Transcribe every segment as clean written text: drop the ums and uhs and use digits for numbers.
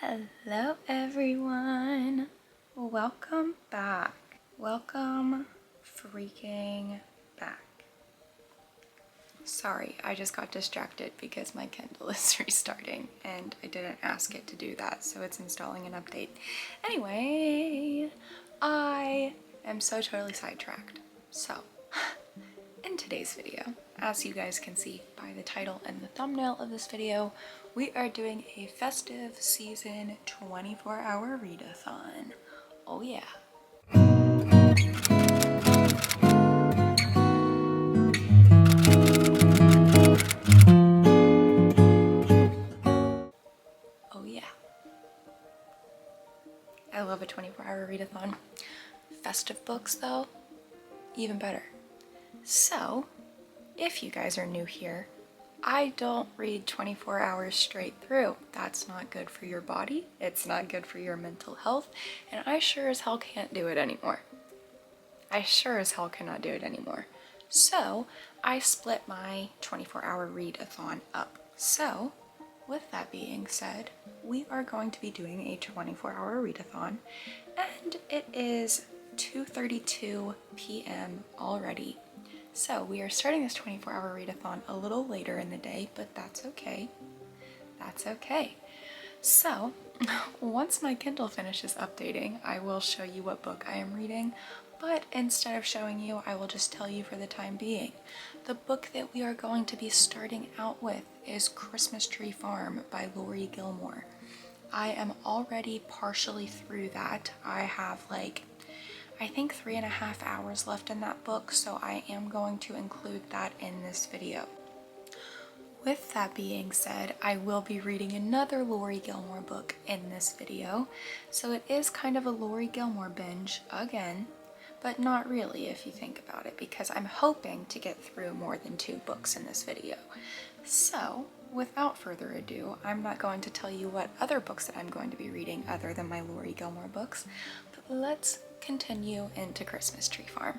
Hello everyone, welcome back. Welcome freaking back. Sorry, I just got distracted because my Kindle is restarting and I didn't ask it to do that, so it's installing an update. Anyway, I am so totally sidetracked. So, in today's video, as you guys can see by the title and the thumbnail of this video, we are doing a festive season 24-hour read-a-thon. Oh yeah. Oh yeah. I love a 24-hour read-a-thon. Festive books though, even better. So, if you guys are new here, I don't read 24 hours straight through. That's not good for your body, it's not good for your mental health, and I sure as hell can't do it anymore. I sure as hell cannot do it anymore. So I split my 24-hour read-a-thon up. So with that being said, we are going to be doing a 24-hour read-a-thon, and it is 2:32 p.m. already. So we are starting this 24-hour read-a-thon a little later in the day, but that's okay. That's okay. So once my Kindle finishes updating, I will show you what book I am reading, but instead of showing you, I will just tell you for the time being. The book that we are going to be starting out with is Christmas Tree Farm by Lori Gilmore. I am already partially through that. I have I think 3.5 hours left in that book, so I am going to include that in this video. With that being said, I will be reading another Lori Gilmore book in this video, so it is kind of a Lori Gilmore binge again, but not really if you think about it, because I'm hoping to get through more than 2 books in this video. So, without further ado, I'm not going to tell you what other books that I'm going to be reading other than my Lori Gilmore books, but let's continue into Christmas Tree Farm.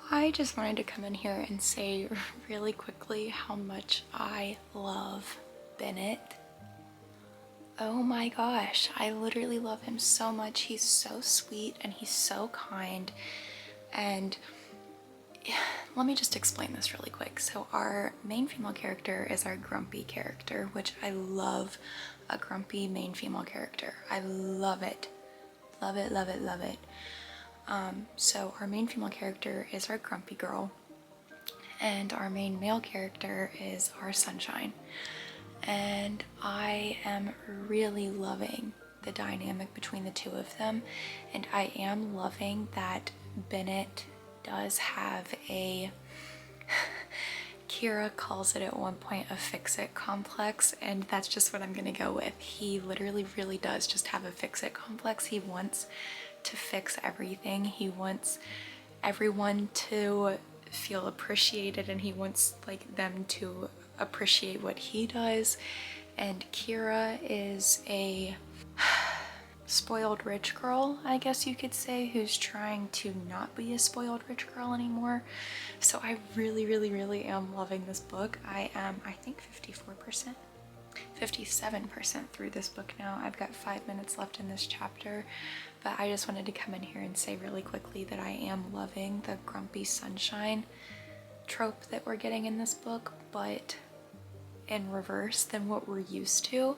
I just wanted to come in here and say really quickly how much I love Bennett. Oh my gosh, I literally love him so much. He's so sweet and he's so kind. And let me just explain this really quick. So our main female character is our grumpy character, which I love a grumpy main female character. I love it. Love it, love it, love it. So our main female character is our grumpy girl, and our main male character is our sunshine. And I am really loving the dynamic between the two of them, and I am loving that Bennett does have a Kira calls it at one point a fix-it complex, and that's just what I'm gonna go with. He literally really does just have a fix-it complex. He wants to fix everything. He wants everyone to feel appreciated, and he wants them to appreciate what he does. And Kira is a spoiled rich girl, I guess you could say, who's trying to not be a spoiled rich girl anymore. So I really, really, really am loving this book. I am, I think 57% through this book now. I've got 5 minutes left in this chapter, but I just wanted to come in here and say really quickly that I am loving the grumpy sunshine trope that we're getting in this book, but in reverse than what we're used to.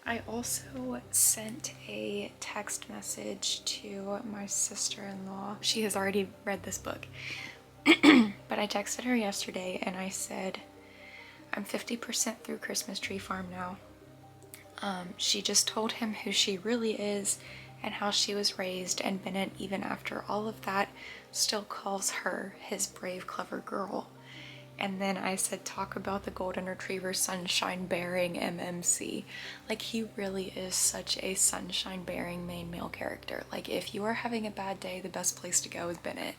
I also sent a text message to my sister-in-law. She has already read this book, but I texted her yesterday and I said, I'm 50% through Christmas Tree Farm now. She just told him who she really is and how she was raised, and Bennett, even after all of that, still calls her his brave, clever girl. And then I said, talk about the golden retriever sunshine bearing MMC. He really is such a sunshine bearing main male character. If you are having a bad day, the best place to go is Bennett.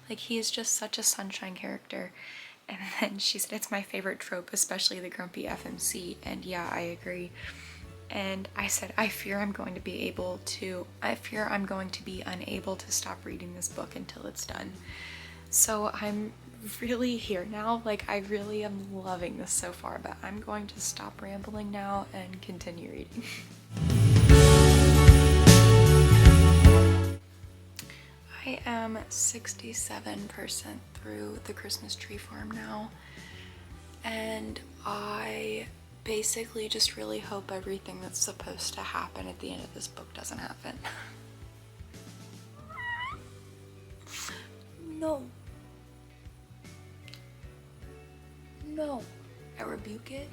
He is just such a sunshine character. And then she said, it's my favorite trope, especially the grumpy FMC. And yeah, I agree. And I said, I fear I'm going to be unable to stop reading this book until it's done. So I'm really here now. Like, I really am loving this so far, but I'm going to stop rambling now and continue reading. I am 67% through The Christmas Tree Farm now, and I basically just really hope everything that's supposed to happen at the end of this book doesn't happen. No. No. I rebuke it.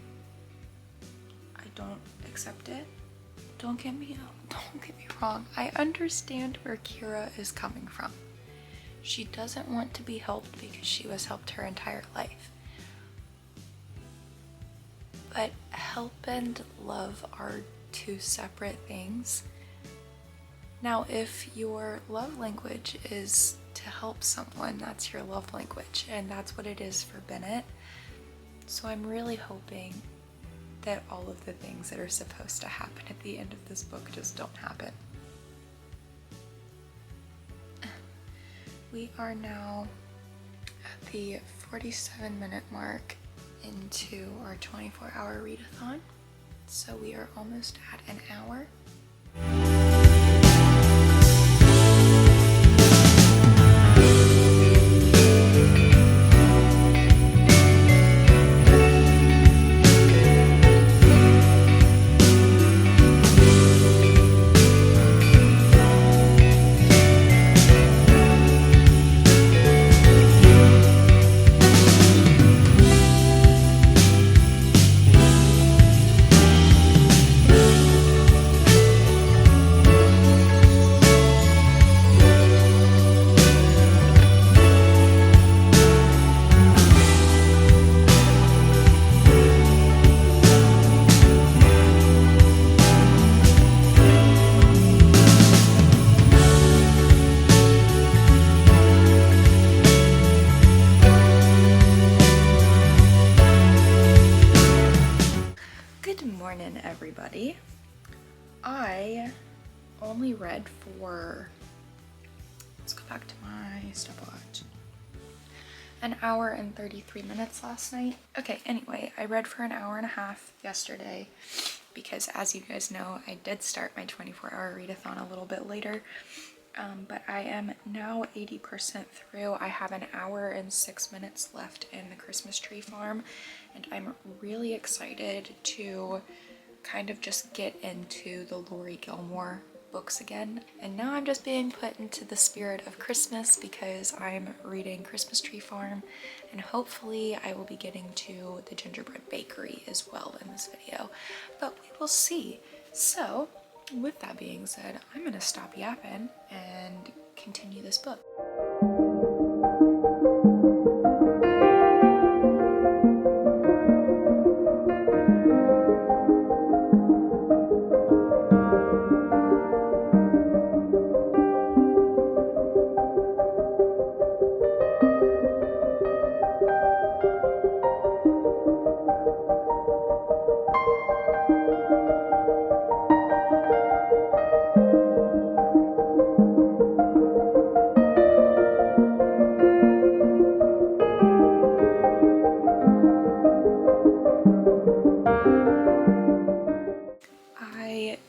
I don't accept it. Don't get me wrong. I understand where Kira is coming from. She doesn't want to be helped because she was helped her entire life. But help and love are two separate things. Now, if your love language is to help someone, that's your love language, and that's what it is for Bennett. So I'm really hoping that all of the things that are supposed to happen at the end of this book just don't happen. We are now at the 47-minute mark into our 24-hour read-a-thon, so we are almost at an hour. Everybody, I only read for, let's go back to my stopwatch, an hour and 33 minutes last night. Okay, anyway, I read for an hour and a half yesterday because, as you guys know, I did start my 24-hour read-a-thon a little bit later, but I am now 80% through. I have an hour and 6 minutes left in The Christmas Tree Farm, and I'm really excited to kind of just get into the Lori Gilmore books again. And now I'm just being put into the spirit of Christmas because I'm reading Christmas Tree Farm, and hopefully I will be getting to the Gingerbread Bakery as well in this video, but we will see. So with that being said, I'm gonna stop yapping and continue this book.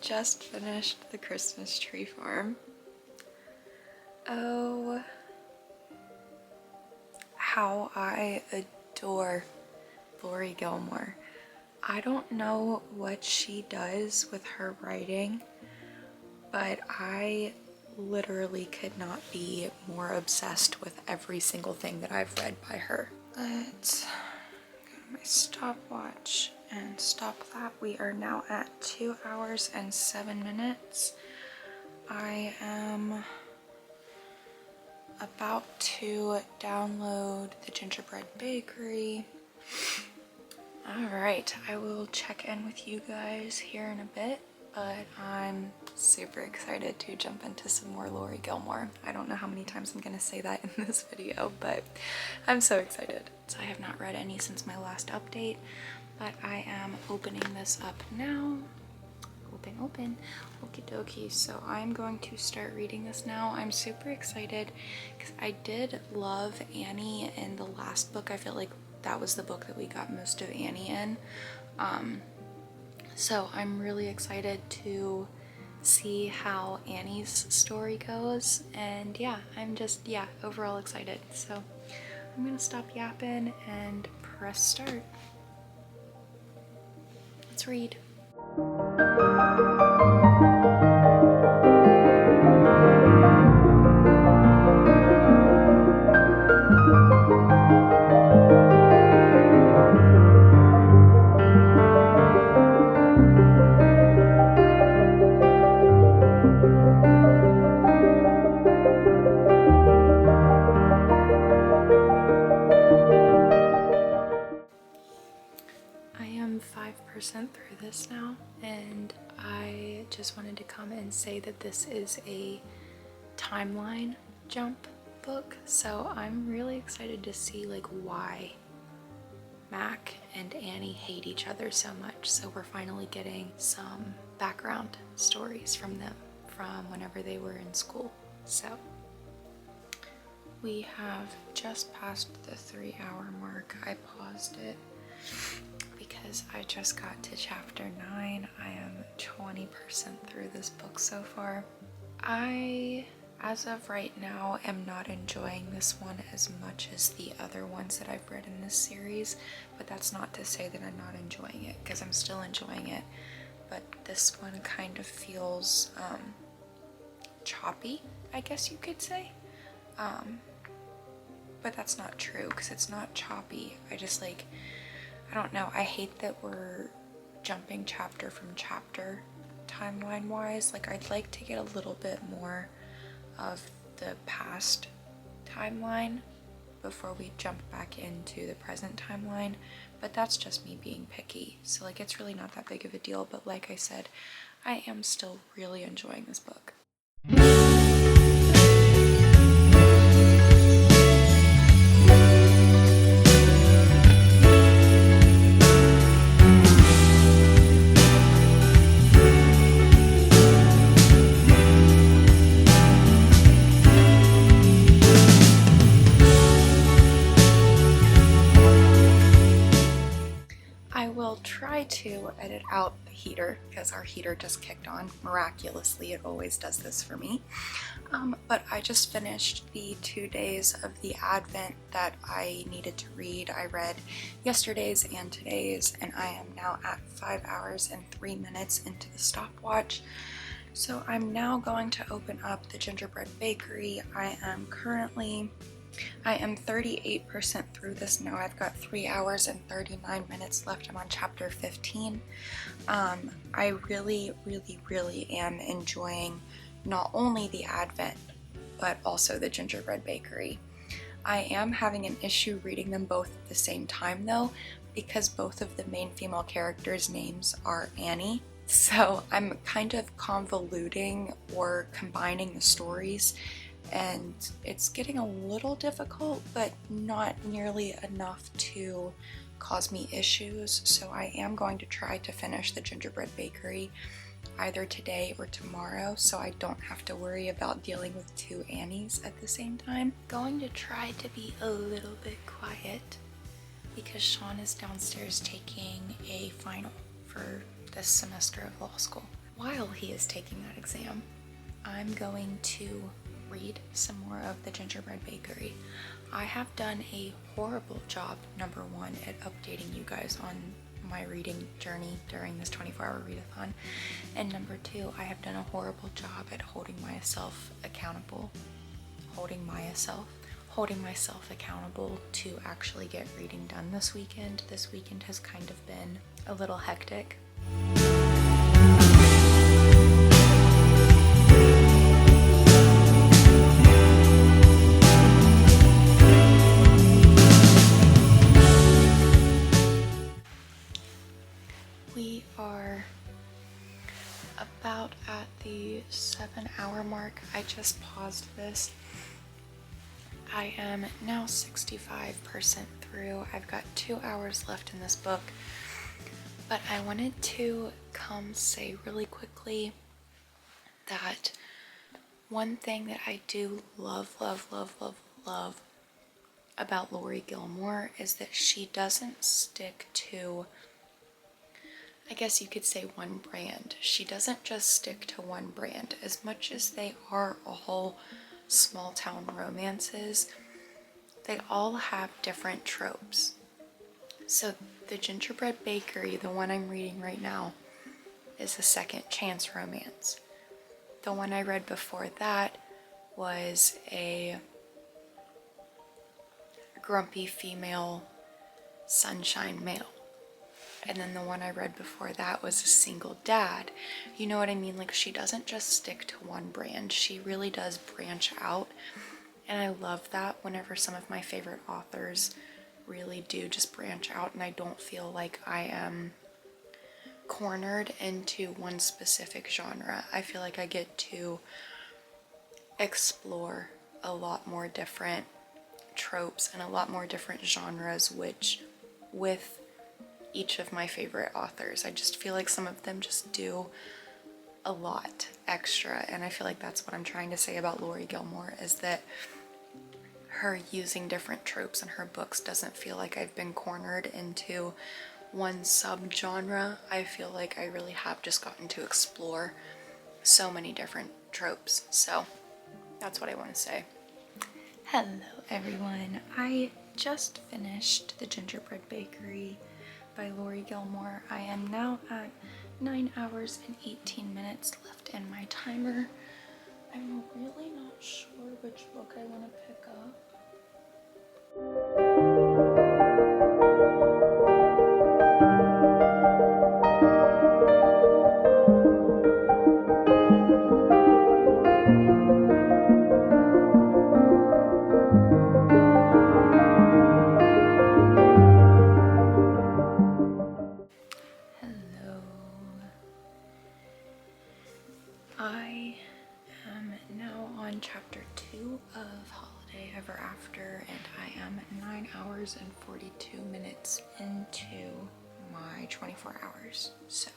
Just finished The Christmas Tree Farm. Oh, how I adore Lori Gilmore. I don't know what she does with her writing, but I literally could not be more obsessed with every single thing that I've read by her. Let's go to my stopwatch and stop that. We are now at 2 hours and 7 minutes. I am about to download the Gingerbread Bakery. Alright, I will check in with you guys here in a bit, but I'm super excited to jump into some more Lori Gilmore. I don't know how many times I'm gonna say that in this video, but I'm so excited. So I have not read any since my last update, but I am opening this up now. open. Okie dokie. So I'm going to start reading this now. I'm super excited because I did love Annie in the last book. I feel like that was the book that we got most of Annie in. So I'm really excited to see how Annie's story goes, and yeah, I'm just, yeah, overall excited. So I'm gonna stop yapping and press start. Let's read. I am 5% through this now, and I just wanted to come and say that this is a timeline jump book, so I'm really excited to see like why Mac and Annie hate each other so much. So we're finally getting some background stories from them from whenever they were in school. So we have just passed the 3-hour mark. I paused it because I just got to chapter 9. I am 20% through this book so far. I, as of right now, am not enjoying this one as much as the other ones that I've read in this series, but that's not to say that I'm not enjoying it, because I'm still enjoying it. But this one kind of feels choppy, I guess you could say. But that's not true, because it's not choppy. I just like, I don't know, I hate that we're jumping chapter from chapter timeline wise. Like, I'd like to get a little bit more of the past timeline before we jump back into the present timeline, but that's just me being picky. So like, it's really not that big of a deal, but like I said, I am still really enjoying this book. I will try to edit out the heater because our heater just kicked on. Miraculously, it always does this for me. But I just finished the 2 days of the Advent that I needed to read. I read yesterday's and today's, and I am now at 5 hours and 3 minutes into the stopwatch. So I'm now going to open up the Gingerbread Bakery. I am 38% through this now. I've got 3 hours and 39 minutes left. I'm on chapter 15. I really am enjoying not only the Advent, but also the Gingerbread Bakery. I am having an issue reading them both at the same time though, because both of the main female characters' names are Annie. So I'm kind of convoluting or combining the stories, and it's getting a little difficult, but not nearly enough to cause me issues. So I am going to try to finish the Gingerbread Bakery either today or tomorrow, so I don't have to worry about dealing with 2 Annies at the same time. Going to try to be a little bit quiet because Sean is downstairs taking a final for this semester of law school. While he is taking that exam, I'm going to read some more of the Gingerbread Bakery. I have done a horrible job, number 1, at updating you guys on my reading journey during this 24-hour readathon, and number 2, I have done a horrible job at holding myself accountable to actually get reading done this weekend. This weekend has kind of been a little hectic. We are about at the 7-hour mark. I just paused this. I am now 65% through. I've got 2 hours left in this book, but I wanted to say really quickly that one thing that I do love about Lori Gilmore is that she doesn't stick to, I guess you could say, one brand. She doesn't just stick to one brand. As much as they are all small town romances, they all have different tropes. So the Gingerbread Bakery, the one I'm reading right now, is a second chance romance. The one I read before that was a grumpy female sunshine male. And then the one I read before that was a single dad. You know what I mean? Like, she doesn't just stick to one brand. She really does branch out. And I love that whenever some of my favorite authors really do just branch out and I don't feel like I am cornered into one specific genre. I feel like I get to explore a lot more different tropes and a lot more different genres, which with each of my favorite authors, I just feel like some of them just do a lot extra. And I feel like that's what I'm trying to say about Lori Gilmore, is that her using different tropes in her books doesn't feel like I've been cornered into one subgenre. I feel like I really have just gotten to explore so many different tropes. So that's what I want to say. Hello everyone. I just finished The Gingerbread Bakery by Lori Gilmore. I am now at 9 hours and 18 minutes left in my timer. I'm really not sure which book I want to pick up. Hello. I am now on chapter 2 of Holiday Ever After, and I am 9 hours and 42 minutes into my 24 hours. So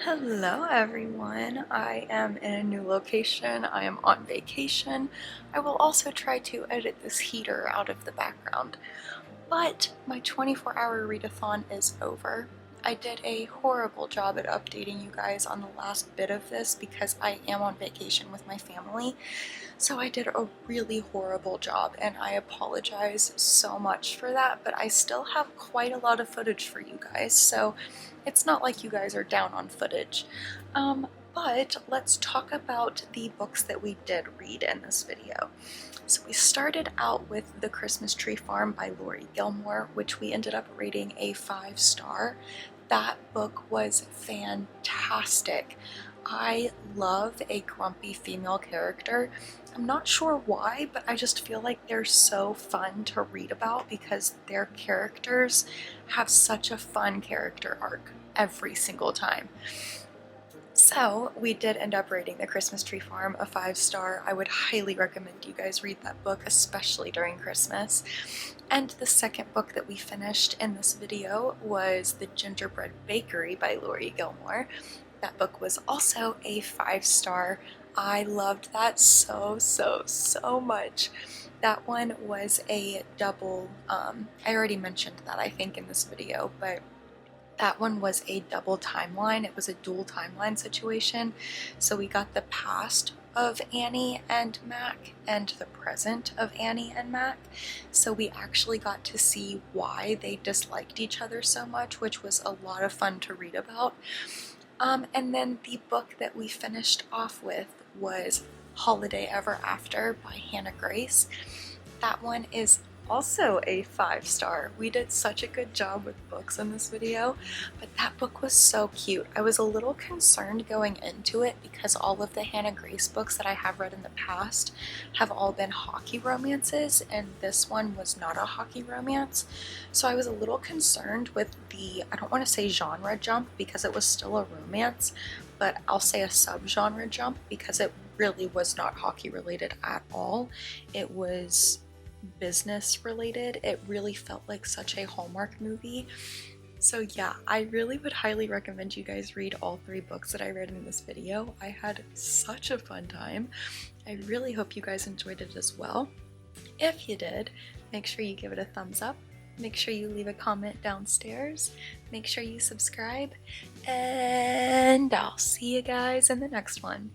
hello everyone, I am in a new location. I am on vacation. I will also try to edit this heater out of the background. But my 24-hour readathon is over. I did a horrible job at updating you guys on the last bit of this because I am on vacation with my family. So I did a really horrible job and I apologize so much for that, but I still have quite a lot of footage for you guys, so it's not like you guys are down on footage. But let's talk about the books that we did read in this video. So we started out with The Christmas Tree Farm by Lori Gilmore, which we ended up rating a 5-star. That book was fantastic. I love a grumpy female character. I'm not sure why, but I just feel like they're so fun to read about because their characters have such a fun character arc every single time. So we did end up rating The Christmas Tree Farm a 5-star. I would highly recommend you guys read that book, especially during Christmas. And the second book that we finished in this video was The Gingerbread Bakery by Lori Gilmore. That book was also a 5-star. I loved that so much. That one was a double, I already mentioned that I think in this video, but that one was a double timeline. It was a dual timeline situation. So we got the past of Annie and Mac and the present of Annie and Mac. So we actually got to see why they disliked each other so much, which was a lot of fun to read about. And then the book that we finished off with was Holiday Ever After by Hannah Grace. That one is also a 5-star. We did such a good job with books in this video, but that book was so cute. I was a little concerned going into it because all of the Hannah Grace books that I have read in the past have all been hockey romances, and this one was not a hockey romance. So I was a little concerned with the, I don't want to say genre jump because it was still a romance, but I'll say a subgenre jump because it really was not hockey related at all. It was business related. It really felt like such a Hallmark movie. So yeah, I really would highly recommend you guys read all 3 books that I read in this video. I had such a fun time. I really hope you guys enjoyed it as well. If you did, make sure you give it a thumbs up. Make sure you leave a comment downstairs. Make sure you subscribe. And I'll see you guys in the next one.